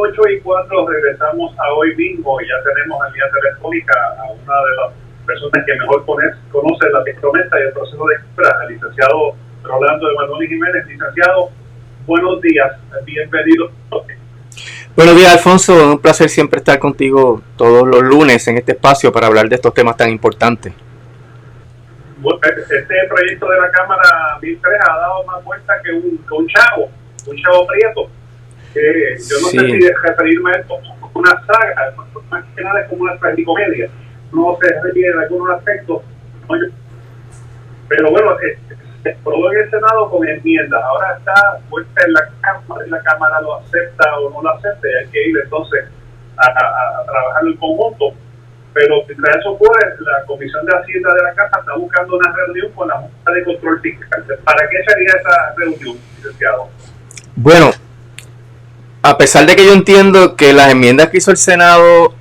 8:04 regresamos a hoy mismo y ya tenemos en línea telefónica a una de las personas que mejor conoce la tormenta y el proceso de compra, el licenciado Rolando Emanuel Jiménez. Licenciado, buenos días, bienvenido. Buenos días, Alfonso, un placer siempre estar contigo todos los lunes en este espacio para hablar de estos temas tan importantes. Este proyecto de la Cámara 1003 ha dado más vuelta que un chavo prieto. Yo no sé si referirme a esto como una saga, más que nada es como una tragicomedia. No se refiere en algunos aspectos, pero bueno, se aprobó en el Senado con enmiendas. Ahora está puesta en la Cámara y la Cámara lo acepta o no lo acepta, y hay que ir entonces a trabajarlo en conjunto. Pero mientras eso ocurre, la Comisión de Hacienda de la Cámara está buscando una reunión con la Junta de Control Fiscal. ¿Para qué sería esa reunión, licenciado? Bueno, a pesar de que yo entiendo que las enmiendas que hizo el Senado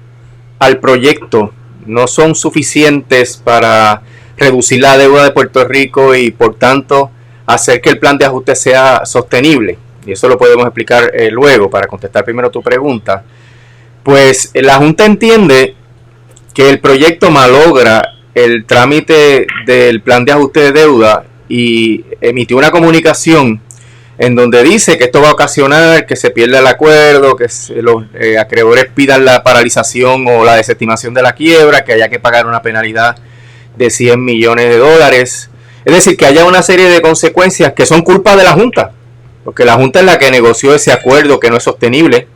al proyecto no son suficientes para reducir la deuda de Puerto Rico y por tanto hacer que el plan de ajuste sea sostenible, y eso lo podemos explicar luego para contestar primero tu pregunta, pues la Junta entiende que el proyecto malogra el trámite del plan de ajuste de deuda y emitió una comunicación en donde dice que esto va a ocasionar que se pierda el acuerdo, que los acreedores pidan la paralización o la desestimación de la quiebra, que haya que pagar una penalidad de $100 millones. Es decir, que haya una serie de consecuencias que son culpa de la Junta, porque la Junta es la que negoció ese acuerdo que no es sostenible,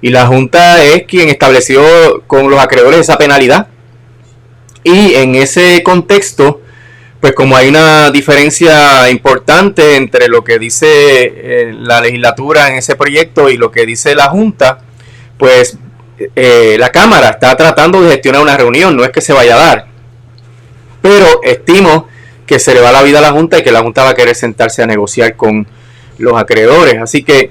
y la Junta es quien estableció con los acreedores esa penalidad. Y en ese contexto, pues como hay una diferencia importante entre lo que dice la legislatura en ese proyecto y lo que dice la Junta, pues la Cámara está tratando de gestionar una reunión, no es que se vaya a dar, pero estimo que se le va la vida a la Junta y que la Junta va a querer sentarse a negociar con los acreedores, así que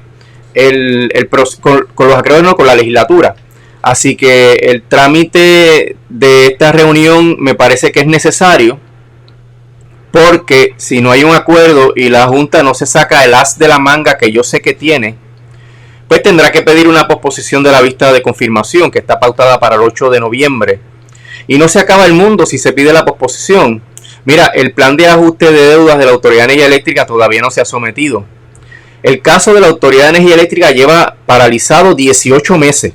con los acreedores, no, con la legislatura. Así que el trámite de esta reunión me parece que es necesario, porque si no hay un acuerdo y la Junta no se saca el as de la manga que yo sé que tiene, pues tendrá que pedir una posposición de la vista de confirmación que está pautada para el 8 de noviembre. Y no se acaba el mundo si se pide la posposición. Mira, el plan de ajuste de deudas de la Autoridad de Energía Eléctrica todavía no se ha sometido. El caso de la Autoridad de Energía Eléctrica lleva paralizado 18 meses.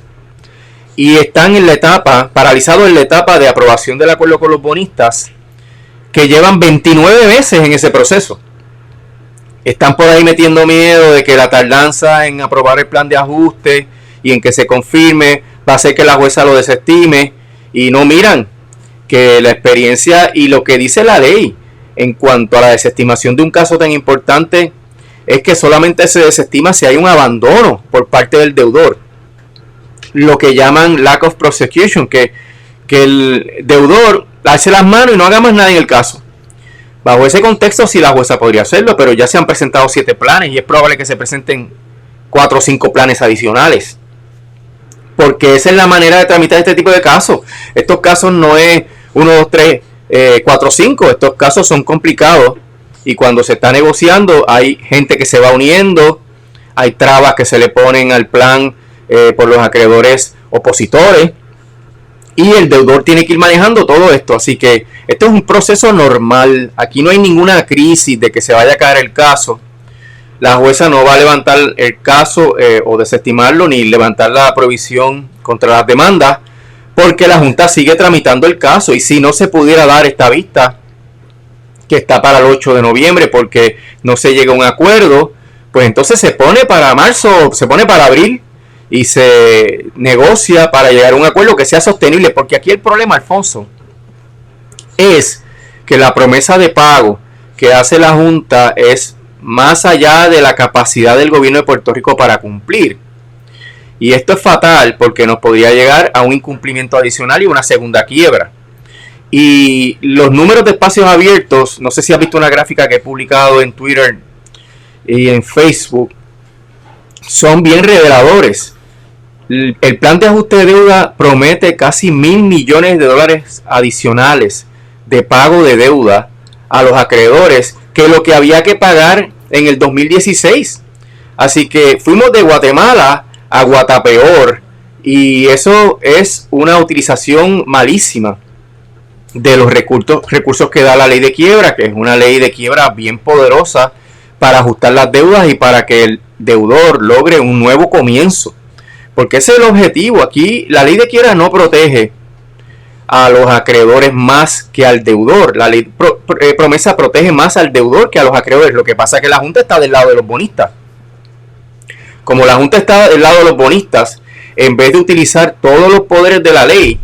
Y están paralizados en la etapa de aprobación del acuerdo con los bonistas, que llevan 29 meses en ese proceso. Están por ahí metiendo miedo de que la tardanza en aprobar el plan de ajuste y en que se confirme va a hacer que la jueza lo desestime, y no miran que la experiencia y lo que dice la ley en cuanto a la desestimación de un caso tan importante es que solamente se desestima si hay un abandono por parte del deudor, lo que llaman lack of prosecution, que el deudor alce las manos y no haga más nada en el caso. Bajo ese contexto sí la jueza podría hacerlo, pero ya se han presentado 7 planes y es probable que se presenten 4 o 5 planes adicionales, porque esa es la manera de tramitar este tipo de casos. Estos casos no es 1, 2, 3, 4, 5, estos casos son complicados, y cuando se está negociando hay gente que se va uniendo, hay trabas que se le ponen al plan por los acreedores opositores, y el deudor tiene que ir manejando todo esto. Así que esto es un proceso normal. Aquí no hay ninguna crisis de que se vaya a caer el caso. La jueza no va a levantar el caso o desestimarlo, ni levantar la provisión contra las demandas, porque la Junta sigue tramitando el caso. Y si no se pudiera dar esta vista, que está para el 8 de noviembre, porque no se llega a un acuerdo, pues entonces se pone para marzo, se pone para abril, y se negocia para llegar a un acuerdo que sea sostenible, porque aquí el problema, Alfonso, es que la promesa de pago que hace la Junta es más allá de la capacidad del gobierno de Puerto Rico para cumplir. Y esto es fatal, porque nos podría llegar a un incumplimiento adicional y una segunda quiebra. Y los números de espacios abiertos, no sé si has visto una gráfica que he publicado en Twitter y en Facebook, son bien reveladores. El plan de ajuste de deuda promete casi $1,000 millones adicionales de pago de deuda a los acreedores, que lo que había que pagar en el 2016. Así que fuimos de Guatemala a guatapeor, y eso es una utilización malísima de los recursos que da la ley de quiebra, que es una ley de quiebra bien poderosa para ajustar las deudas y para que el deudor logre un nuevo comienzo, porque ese es el objetivo. Aquí la ley de quiebra no protege a los acreedores más que al deudor. La ley promesa protege más al deudor que a los acreedores. Lo que pasa es que la Junta está del lado de los bonistas. Como la Junta está del lado de los bonistas, en vez de utilizar todos los poderes de la ley,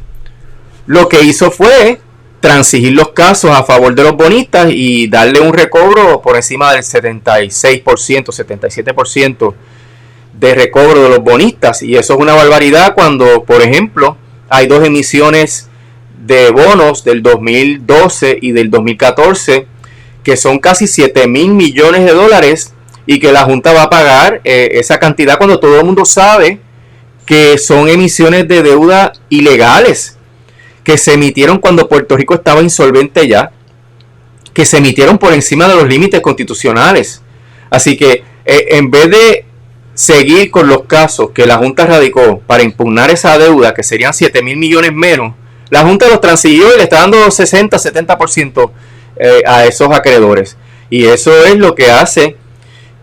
lo que hizo fue transigir los casos a favor de los bonistas y darle un recobro por encima del 76%, 77% de recobro de los bonistas. Y eso es una barbaridad cuando, por ejemplo, hay dos emisiones de bonos del 2012 y del 2014 que son casi 7,000 millones de dólares, y que la Junta va a pagar esa cantidad cuando todo el mundo sabe que son emisiones de deuda ilegales, que se emitieron cuando Puerto Rico estaba insolvente ya, que se emitieron por encima de los límites constitucionales. Así que en vez de seguir con los casos que la Junta radicó para impugnar esa deuda, que serían 7,000 millones menos, la Junta los transiguió y le está dando 60-70% a esos acreedores. Y eso es lo que hace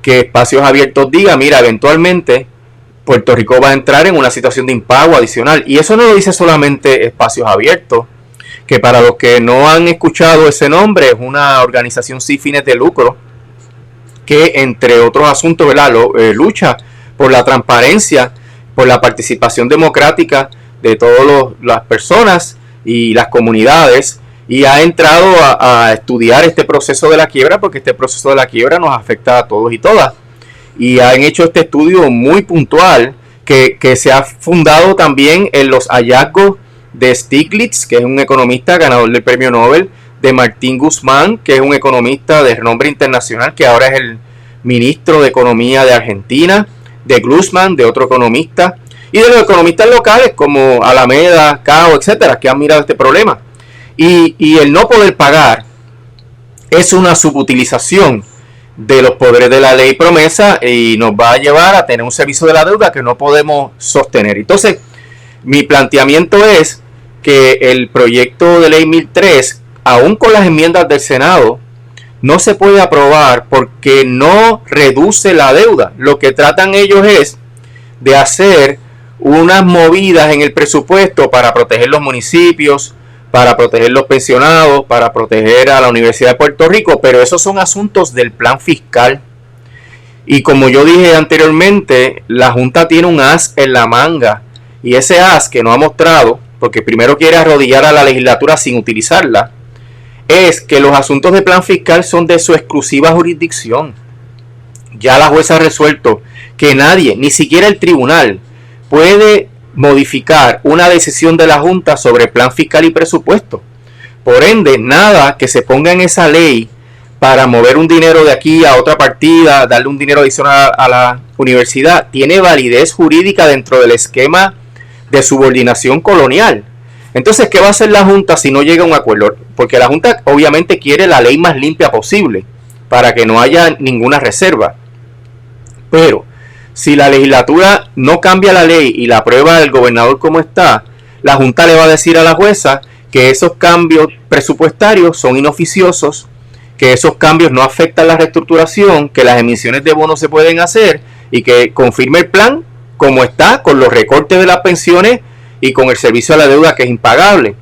que Espacios Abiertos diga, mira, eventualmente Puerto Rico va a entrar en una situación de impago adicional. Y eso no lo dice solamente Espacios Abiertos, que para los que no han escuchado ese nombre, es una organización sin fines de lucro que, entre otros asuntos, ¿verdad?, lucha por la transparencia, por la participación democrática de todas las personas y las comunidades, y ha entrado a estudiar este proceso de la quiebra, porque este proceso de la quiebra nos afecta a todos y todas, y han hecho este estudio muy puntual que se ha fundado también en los hallazgos de Stiglitz, que es un economista ganador del premio Nobel, de Martín Guzmán, que es un economista de renombre internacional, que ahora es el ministro de Economía de Argentina, de Glusman, de otro economista, y de los economistas locales como Alameda, Cao, etcétera, que han mirado este problema. Y el no poder pagar es una subutilización de los poderes de la ley promesa, y nos va a llevar a tener un servicio de la deuda que no podemos sostener. Entonces, mi planteamiento es que el proyecto de ley 1003, aún con las enmiendas del Senado, no se puede aprobar porque no reduce la deuda. Lo que tratan ellos es de hacer unas movidas en el presupuesto para proteger los municipios, para proteger los pensionados, para proteger a la Universidad de Puerto Rico, pero esos son asuntos del plan fiscal. Y como yo dije anteriormente, la Junta tiene un as en la manga, y ese as que no ha mostrado, porque primero quiere arrodillar a la legislatura sin utilizarla, es que los asuntos de plan fiscal son de su exclusiva jurisdicción. Ya la jueza ha resuelto que nadie, ni siquiera el tribunal, puede modificar una decisión de la Junta sobre plan fiscal y presupuesto. Por ende, nada que se ponga en esa ley para mover un dinero de aquí a otra partida, darle un dinero adicional a la universidad, tiene validez jurídica dentro del esquema de subordinación colonial. Entonces, ¿qué va a hacer la Junta si no llega a un acuerdo? Porque la Junta obviamente quiere la ley más limpia posible para que no haya ninguna reserva. Pero si la legislatura no cambia la ley y la aprueba el gobernador como está, la Junta le va a decir a la jueza que esos cambios presupuestarios son inoficiosos, que esos cambios no afectan la reestructuración, que las emisiones de bonos se pueden hacer, y que confirme el plan como está, con los recortes de las pensiones y con el servicio a la deuda, que es impagable.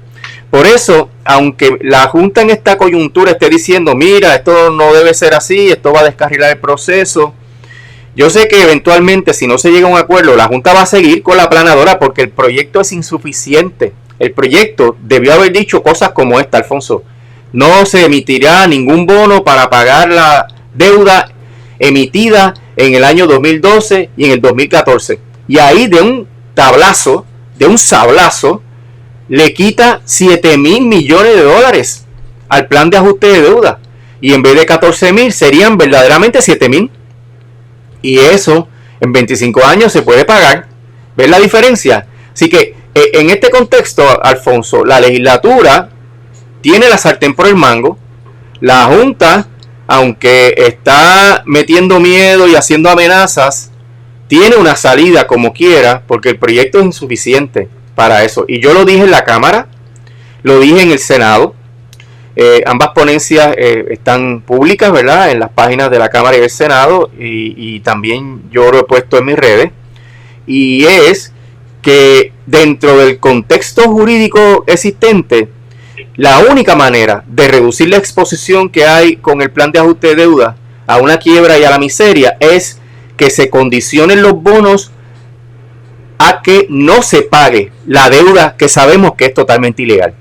Por eso, aunque la Junta en esta coyuntura esté diciendo, mira, esto no debe ser así, esto va a descarrilar el proceso, yo sé que eventualmente, si no se llega a un acuerdo, la Junta va a seguir con la planadora, porque el proyecto es insuficiente. El proyecto debió haber dicho cosas como esta, Alfonso: no se emitirá ningún bono para pagar la deuda emitida en el año 2012 y en el 2014. Y ahí, de un tablazo, de un sablazo, le quita 7,000 millones de dólares al plan de ajuste de deuda. Y en vez de 14,000, serían verdaderamente 7,000. Y eso en 25 años se puede pagar. ¿Ves la diferencia? Así que en este contexto, Alfonso, la legislatura tiene la sartén por el mango. La Junta, aunque está metiendo miedo y haciendo amenazas, tiene una salida como quiera, porque el proyecto es insuficiente para eso. Y yo lo dije en la Cámara, lo dije en el Senado. Ambas ponencias están públicas, ¿verdad?, en las páginas de la Cámara y del Senado, y también yo lo he puesto en mis redes. Y es que dentro del contexto jurídico existente, la única manera de reducir la exposición que hay con el plan de ajuste de deuda a una quiebra y a la miseria es que se condicionen los bonos a que no se pague la deuda, que sabemos que es totalmente ilegal.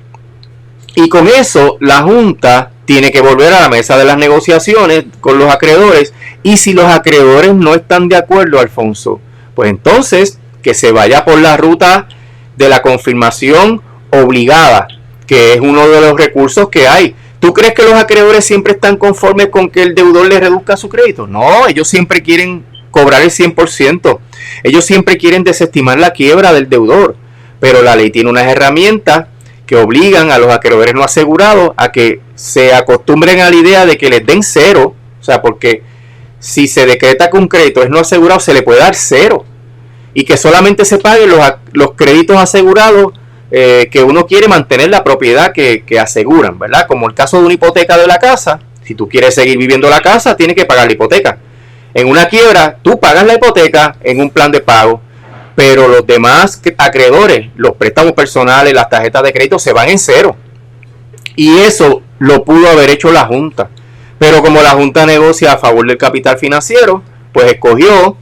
Y con eso la Junta tiene que volver a la mesa de las negociaciones con los acreedores, y si los acreedores no están de acuerdo, Alfonso, pues entonces que se vaya por la ruta de la confirmación obligada, que es uno de los recursos que hay. ¿Tú crees que los acreedores siempre están conformes con que el deudor le reduzca su crédito? No, ellos siempre quieren cobrar el 100%. Ellos siempre quieren desestimar la quiebra del deudor, pero la ley tiene unas herramientas que obligan a los acreedores no asegurados a que se acostumbren a la idea de que les den cero. O sea, porque si se decreta que un crédito es no asegurado, se le puede dar cero, y que solamente se paguen los créditos asegurados que uno quiere mantener la propiedad que aseguran, ¿verdad? Como el caso de una hipoteca de la casa. Si tú quieres seguir viviendo la casa, tienes que pagar la hipoteca. En una quiebra, tú pagas la hipoteca en un plan de pago, pero los demás acreedores, los préstamos personales, las tarjetas de crédito, se van en cero. Y eso lo pudo haber hecho la Junta. Pero como la Junta negocia a favor del capital financiero, pues escogió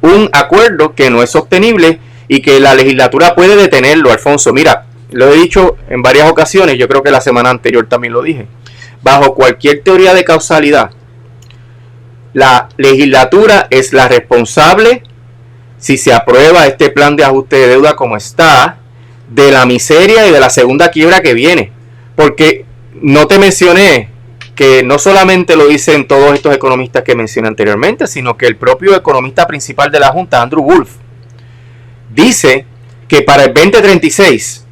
un acuerdo que no es sostenible y que la legislatura puede detenerlo, Alfonso. Mira, lo he dicho en varias ocasiones, yo creo que la semana anterior también lo dije. Bajo cualquier teoría de causalidad, la legislatura es la responsable, si se aprueba este plan de ajuste de deuda como está, de la miseria y de la segunda quiebra que viene. Porque no te mencioné que no solamente lo dicen todos estos economistas que mencioné anteriormente, sino que el propio economista principal de la Junta, Andrew Wolf, dice que para el 2036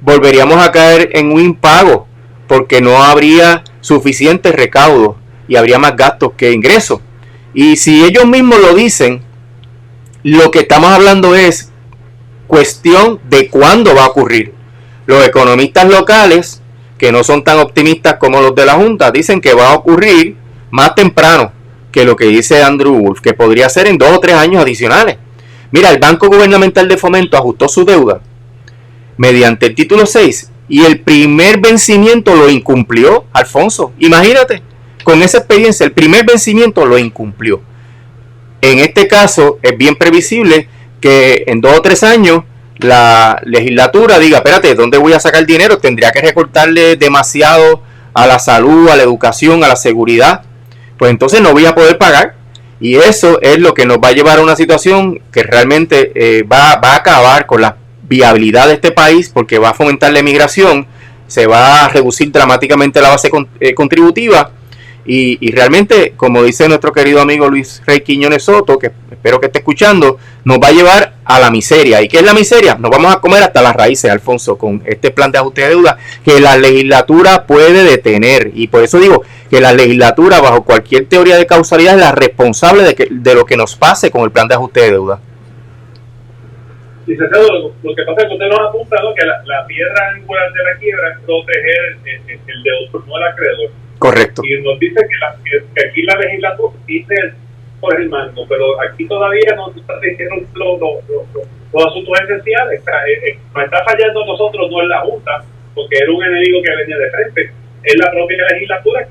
volveríamos a caer en un impago, porque no habría suficientes recaudos y habría más gastos que ingresos. Y si ellos mismos lo dicen, lo que estamos hablando es cuestión de cuándo va a ocurrir. Los economistas locales, que no son tan optimistas como los de la Junta, dicen que va a ocurrir más temprano que lo que dice Andrew Wolf, que podría ser en 2 o 3 años adicionales. Mira, el Banco Gubernamental de Fomento ajustó su deuda mediante el título 6 y el primer vencimiento lo incumplió, Alfonso. Imagínate, con esa experiencia, el primer vencimiento lo incumplió. En este caso es bien previsible que en 2 o 3 años la legislatura diga, espérate, ¿dónde voy a sacar dinero? Tendría que recortarle demasiado a la salud, a la educación, a la seguridad. Pues entonces no voy a poder pagar. Y eso es lo que nos va a llevar a una situación que realmente va a acabar con la viabilidad de este país, porque va a fomentar la emigración, se va a reducir dramáticamente la base contributiva. Y realmente, como dice nuestro querido amigo Luis Rey Quiñones Soto, que espero que esté escuchando, nos va a llevar a la miseria. ¿Y qué es la miseria? Nos vamos a comer hasta las raíces, Alfonso, con este plan de ajuste de deuda que la legislatura puede detener. Y por eso digo que la legislatura, bajo cualquier teoría de causalidad, es la responsable de lo que nos pase con el plan de ajuste de deuda. Licenciado, lo que pasa es que usted nos apunta, ¿no?, que la piedra angular de la quiebra es proteger el deudor, no el acreedor. Correcto. Y nos dice que aquí la legislatura dice por el mando, pero aquí todavía no se están diciendo los asuntos esenciales. Nos está fallando a nosotros, no es la Junta, porque era un enemigo que venía de frente, es la propia legislatura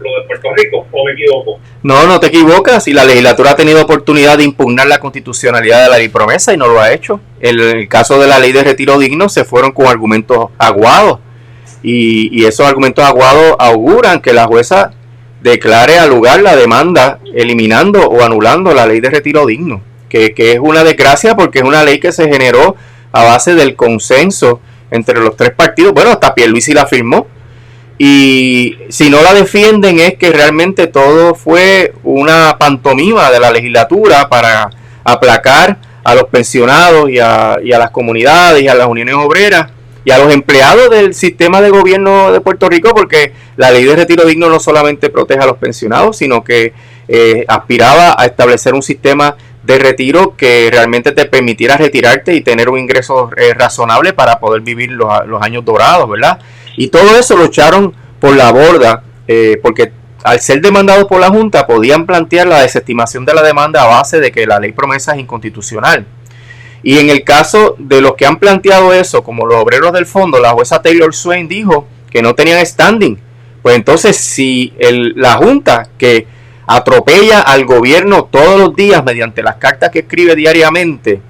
lo de Puerto Rico, ¿o me equivoco? No te equivocas, y la legislatura ha tenido oportunidad de impugnar la constitucionalidad de la ley promesa y no lo ha hecho. En el caso de la ley de retiro digno se fueron con argumentos aguados, y esos argumentos aguados auguran que la jueza declare al lugar la demanda eliminando o anulando la ley de retiro digno, que es una desgracia porque es una ley que se generó a base del consenso entre los 3 partidos. Bueno, hasta Pierluisi la firmó. Y si no la defienden es que realmente todo fue una pantomima de la legislatura para aplacar a los pensionados y a las comunidades y a las uniones obreras y a los empleados del sistema de gobierno de Puerto Rico, porque la ley de retiro digno no solamente protege a los pensionados, sino que aspiraba a establecer un sistema de retiro que realmente te permitiera retirarte y tener un ingreso razonable para poder vivir los años dorados, ¿verdad? Y todo eso lo echaron por la borda, porque al ser demandados por la Junta podían plantear la desestimación de la demanda a base de que la ley promesa es inconstitucional. Y en el caso de los que han planteado eso, como los obreros del fondo, la jueza Taylor Swain dijo que no tenían standing. Pues entonces, si la Junta, que atropella al gobierno todos los días mediante las cartas que escribe diariamente,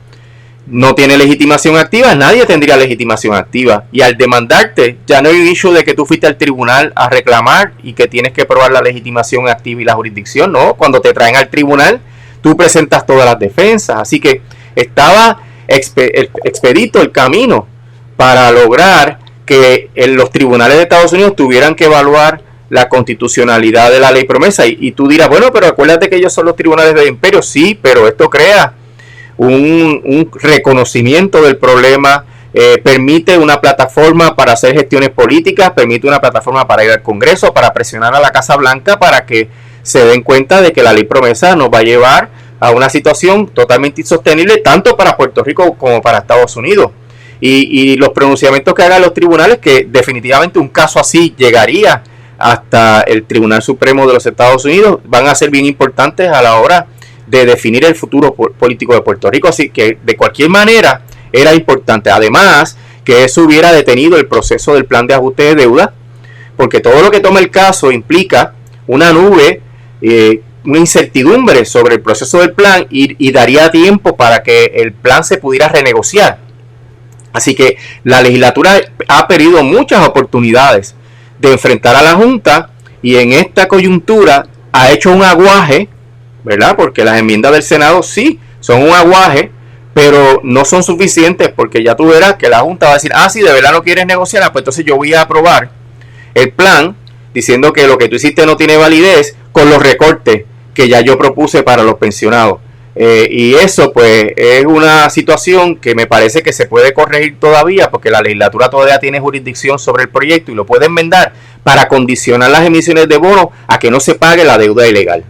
no tiene legitimación activa, nadie tendría legitimación activa. Y al demandarte, ya no hay un issue de que tú fuiste al tribunal a reclamar y que tienes que probar la legitimación activa y la jurisdicción. No, cuando te traen al tribunal, tú presentas todas las defensas. Así que estaba expedito el camino para lograr que los tribunales de Estados Unidos tuvieran que evaluar la constitucionalidad de la ley promesa. Y tú dirás, bueno, pero acuérdate que ellos son los tribunales del imperio. Sí, pero esto crea un reconocimiento del problema, permite una plataforma para hacer gestiones políticas, permite una plataforma para ir al Congreso, para presionar a la Casa Blanca para que se den cuenta de que la ley promesa nos va a llevar a una situación totalmente insostenible, tanto para Puerto Rico como para Estados Unidos. Y los pronunciamientos que hagan los tribunales, que definitivamente un caso así llegaría hasta el Tribunal Supremo de los Estados Unidos, van a ser bien importantes a la hora de definir el futuro político de Puerto Rico. Así que de cualquier manera era importante. Además, que eso hubiera detenido el proceso del plan de ajuste de deuda, porque todo lo que toma el caso implica una nube, una incertidumbre sobre el proceso del plan y daría tiempo para que el plan se pudiera renegociar. Así que la legislatura ha perdido muchas oportunidades de enfrentar a la Junta, y en esta coyuntura ha hecho un aguaje, ¿verdad? Porque las enmiendas del Senado sí son un aguaje, pero no son suficientes, porque ya tú verás que la Junta va a decir, si de verdad no quieres negociar, pues entonces yo voy a aprobar el plan diciendo que lo que tú hiciste no tiene validez, con los recortes que ya yo propuse para los pensionados. Y eso pues es una situación que me parece que se puede corregir todavía, porque la legislatura todavía tiene jurisdicción sobre el proyecto y lo puede enmendar para condicionar las emisiones de bonos a que no se pague la deuda ilegal.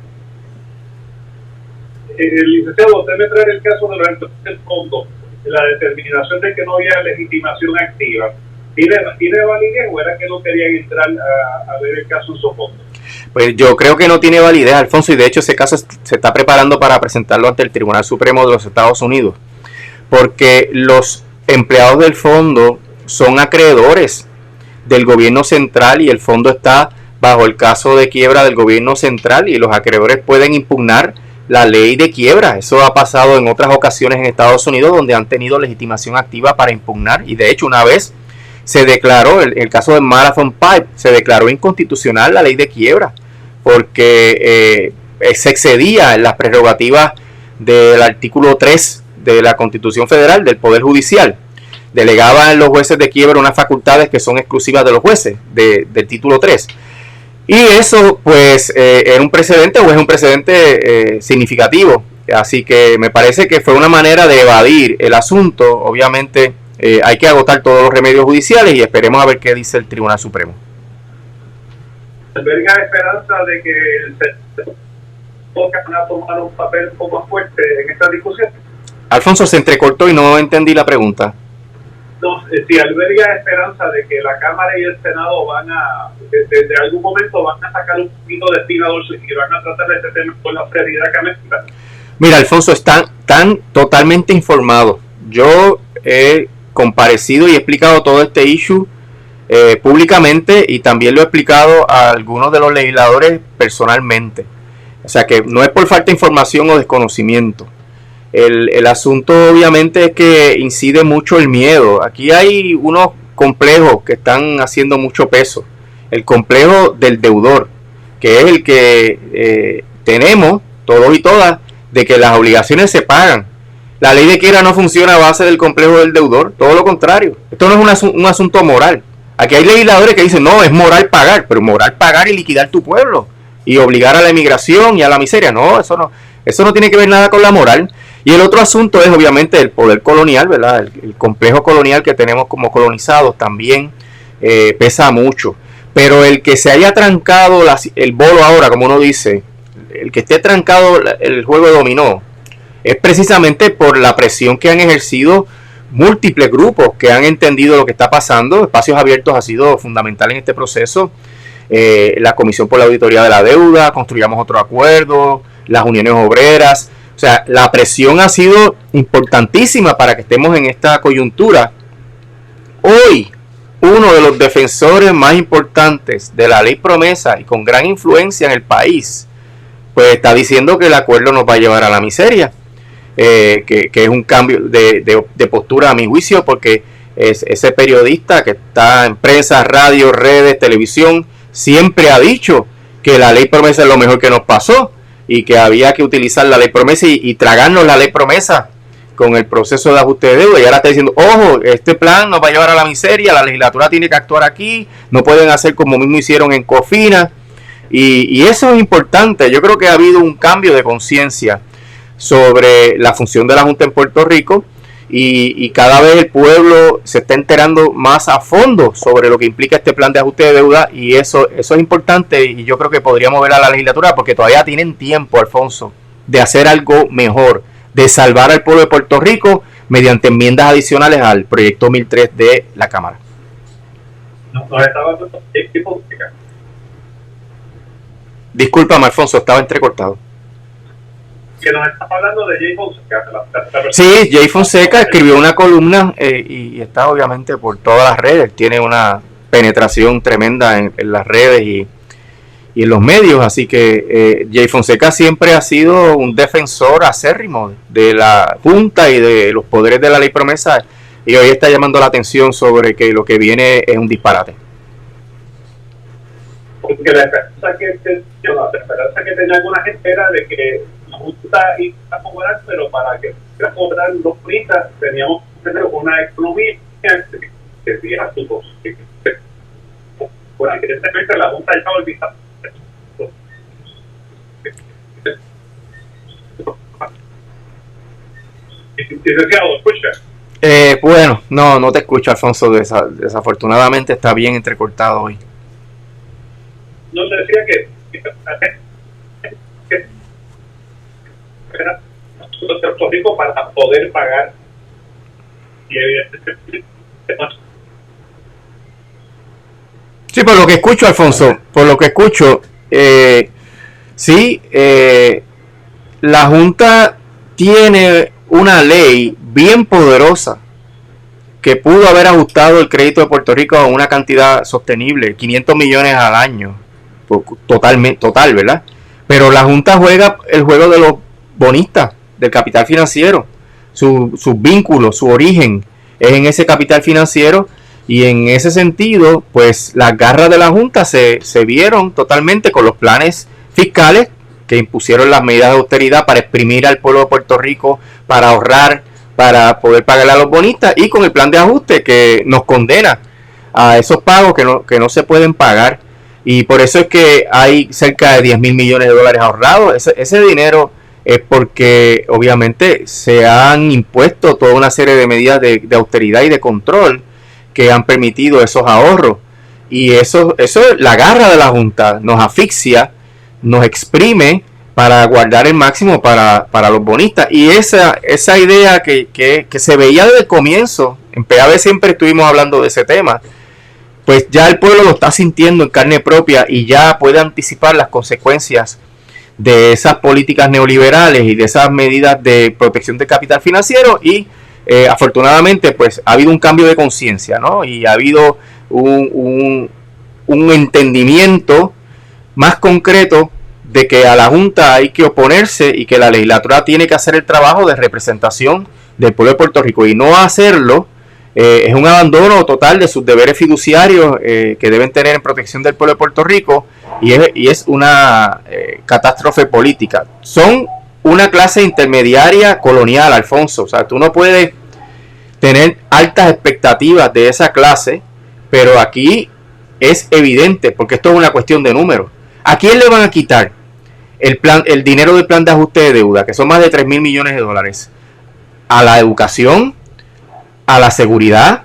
Licenciado, usted me trae el caso de los entonces del fondo, la determinación de que no había legitimación activa. ¿Tiene validez o era que no querían entrar a ver el caso en su fondo? Pues yo creo que no tiene validez, Alfonso, y de hecho ese caso se está preparando para presentarlo ante el Tribunal Supremo de los Estados Unidos, porque los empleados del fondo son acreedores del gobierno central y el fondo está bajo el caso de quiebra del gobierno central, y los acreedores pueden impugnar la ley de quiebra. Eso ha pasado en otras ocasiones en Estados Unidos, donde han tenido legitimación activa para impugnar, y de hecho una vez se declaró, el caso de Marathon Pipe, se declaró inconstitucional la ley de quiebra, porque se excedía en las prerrogativas del artículo 3 de la Constitución Federal del Poder Judicial. Delegaban los jueces de quiebra unas facultades que son exclusivas de los jueces del título 3. Y eso pues era un precedente, o es un precedente significativo. Así que me parece que fue una manera de evadir el asunto. Obviamente hay que agotar todos los remedios judiciales y esperemos a ver qué dice el Tribunal Supremo. ¿Alberga esperanza de que el van a tomar un papel un poco más fuerte en esta discusión? Alfonso, se entrecortó y no entendí la pregunta. No, si alberga esperanza de que la Cámara y el Senado van a, desde algún momento van a sacar un poquito de espina dorsal y van a tratar este tema con la seriedad que amerita. Mira, Alfonso, están totalmente informados. Yo he comparecido y he explicado todo este issue públicamente, y también lo he explicado a algunos de los legisladores personalmente. O sea que no es por falta de información o desconocimiento. El asunto obviamente es que incide mucho el miedo. Aquí hay unos complejos que están haciendo mucho peso. El complejo del deudor, que es el que tenemos todos y todas, de que las obligaciones se pagan. La ley de quiebra no funciona a base del complejo del deudor, todo lo contrario. Esto no es un asunto moral. Aquí hay legisladores que dicen, no, es moral pagar, pero moral pagar y liquidar tu pueblo y obligar a la emigración y a la miseria. No, eso no tiene que ver nada con la moral. Y el otro asunto es obviamente el poder colonial, ¿verdad? El complejo colonial que tenemos como colonizados también pesa mucho. Pero el que se haya trancado el bolo ahora, como uno dice, el que esté trancado el juego de dominó es precisamente por la presión que han ejercido múltiples grupos que han entendido lo que está pasando. Espacios Abiertos ha sido fundamental en este proceso. La Comisión por la Auditoría de la Deuda, Construyamos Otro Acuerdo, las uniones obreras. O sea, la presión ha sido importantísima para que estemos en esta coyuntura. Hoy, uno de los defensores más importantes de la ley promesa y con gran influencia en el país, pues está diciendo que el acuerdo nos va a llevar a la miseria. Que es un cambio de postura a mi juicio, porque ese periodista que está en prensa, radio, redes, televisión, siempre ha dicho que la ley promesa es lo mejor que nos pasó y que había que utilizar la ley promesa y tragarnos la ley promesa con el proceso de ajuste de deuda, y ahora está diciendo, ojo, este plan nos va a llevar a la miseria, la legislatura tiene que actuar aquí, no pueden hacer como mismo hicieron en Cofina, y eso es importante. Yo creo que ha habido un cambio de conciencia sobre la función de la Junta en Puerto Rico, y cada vez el pueblo se está enterando más a fondo sobre lo que implica este plan de ajuste de deuda, y eso es importante, y yo creo que podríamos ver a la legislatura, porque todavía tienen tiempo, Alfonso, de hacer algo mejor, de salvar al pueblo de Puerto Rico mediante enmiendas adicionales al proyecto 1003 de la Cámara. Discúlpame, Alfonso, estaba entrecortado. Que nos está hablando de Jay Fonseca. Sí, Jay Fonseca escribió una columna y está obviamente por todas las redes. Tiene una penetración tremenda en las redes y en los medios. Así que Jay Fonseca siempre ha sido un defensor acérrimo de la Junta y de los poderes de la ley promesa. Y hoy está llamando la atención sobre que lo que viene es un disparate. Porque la esperanza que tenía alguna gente era de que la Junta iba a cobrar, pero para que pudiera cobrar los prisas teníamos que tener una economía que diera su voz. Bueno, evidentemente la Junta ya estaba olvidada. Licenciado, ¿escucha? Bueno, no te escucho, Alfonso. Desafortunadamente está bien entrecortado hoy. No le decía que era Puerto Rico para poder pagar, y evidentemente sí, por lo que escucho, Alfonso, por lo que escucho, sí, la Junta tiene una ley bien poderosa que pudo haber ajustado el crédito de Puerto Rico a una cantidad sostenible, 500 millones al año, total, ¿verdad? Pero la Junta juega el juego de los bonistas, del capital financiero. Sus vínculos, su origen es en ese capital financiero, y en ese sentido, pues las garras de la Junta se vieron totalmente con los planes fiscales que impusieron las medidas de austeridad para exprimir al pueblo de Puerto Rico, para ahorrar, para poder pagarle a los bonistas, y con el plan de ajuste que nos condena a esos pagos que no se pueden pagar. Y por eso es que hay cerca de 10 mil millones de dólares ahorrados. Ese dinero es porque obviamente se han impuesto toda una serie de medidas de austeridad y de control que han permitido esos ahorros. Y eso es la garra de la Junta, nos asfixia, nos exprime para guardar el máximo para los bonistas. Y esa idea que se veía desde el comienzo, en PAB siempre estuvimos hablando de ese tema, pues ya el pueblo lo está sintiendo en carne propia y ya puede anticipar las consecuencias de esas políticas neoliberales y de esas medidas de protección del capital financiero. Y afortunadamente pues ha habido un cambio de conciencia, ¿no? Y ha habido un entendimiento más concreto de que a la Junta hay que oponerse y que la legislatura tiene que hacer el trabajo de representación del pueblo de Puerto Rico, y no hacerlo es un abandono total de sus deberes fiduciarios que deben tener en protección del pueblo de Puerto Rico, y es una catástrofe política. Son una clase intermediaria colonial, Alfonso. O sea, tú no puedes tener altas expectativas de esa clase, pero aquí es evidente, porque esto es una cuestión de números. ¿A quién le van a quitar el dinero del plan de ajuste de deuda, que son más de 3 mil millones de dólares? A la educación, a la seguridad,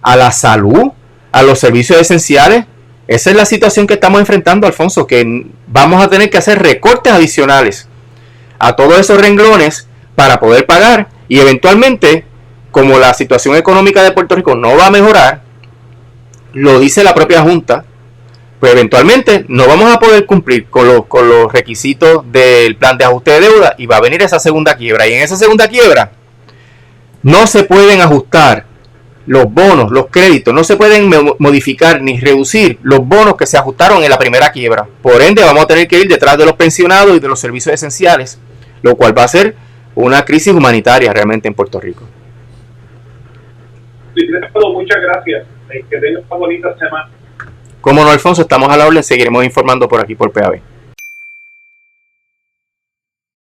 a la salud, a los servicios esenciales. Esa es la situación que estamos enfrentando, Alfonso, que vamos a tener que hacer recortes adicionales a todos esos renglones para poder pagar, y eventualmente, como la situación económica de Puerto Rico no va a mejorar, lo dice la propia Junta, pues eventualmente no vamos a poder cumplir con los requisitos del plan de ajuste de deuda y va a venir esa segunda quiebra. Y en esa segunda quiebra no se pueden ajustar los bonos, los créditos, no se pueden modificar ni reducir los bonos que se ajustaron en la primera quiebra. Por ende, vamos a tener que ir detrás de los pensionados y de los servicios esenciales, lo cual va a ser una crisis humanitaria realmente en Puerto Rico. Muchas gracias. Que tengas una bonita semana. Como no, Alfonso, estamos a la orden, seguiremos informando por aquí por PAB.